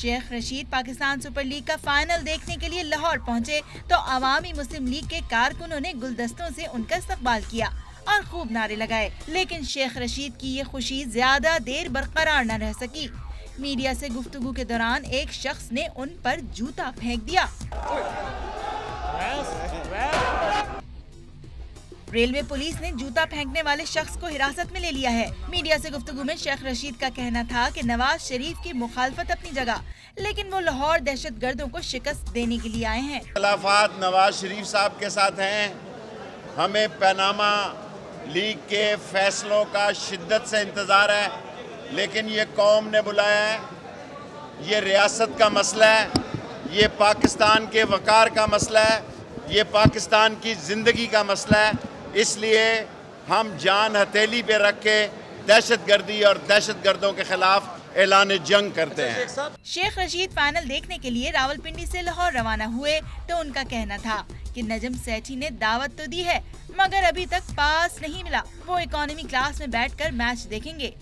Sheikh Rashid Pakistan super league का final देखने के लिए लाहौर पहुंचे तो अवामी मुस्लिम लीग के कारकुनों ने गुलदस्तों से उनका इस्तकबाल किया और खूब नारे लगाए, लेकिन शेख रशीद की ये खुशी ज्यादा देर बरकरार न रह सकी। मीडिया से गुफ्तगू के दौरान एक शख्स ने उन पर जूता फेंक दिया। रेलवे पुलिस ने जूता फेंकने वाले शख्स को हिरासत में ले लिया है। मीडिया से गुफ्तगू में शेख रशीद का कहना था कि नवाज शरीफ की मुखालफत अपनी जगह, लेकिन वो लाहौर दहशतगर्दों को शिकस्त देने के लिए आए हैं। खिलाफत नवाज शरीफ साहब के साथ हैं। हमें पनामा लीग के फैसलों का शिद्दत से इंतजार है, लेकिन ये कौम ने बुलाया है, ये रियासत का मसला है, ये पाकिस्तान के वकार का मसला है, ये पाकिस्तान की जिंदगी का मसला है। इसलिए हम जान हथेली पे रख के दहशतगर्दी और दहशतगर्दों के खिलाफ ऐलान जंग करते हैं। शेख रशीद फाइनल देखने के लिए रावलपिंडी से लाहौर रवाना हुए तो उनका कहना था कि नजम सेठी ने दावत तो दी है मगर अभी तक पास नहीं मिला। वो इकोनॉमी क्लास में बैठकर मैच देखेंगे।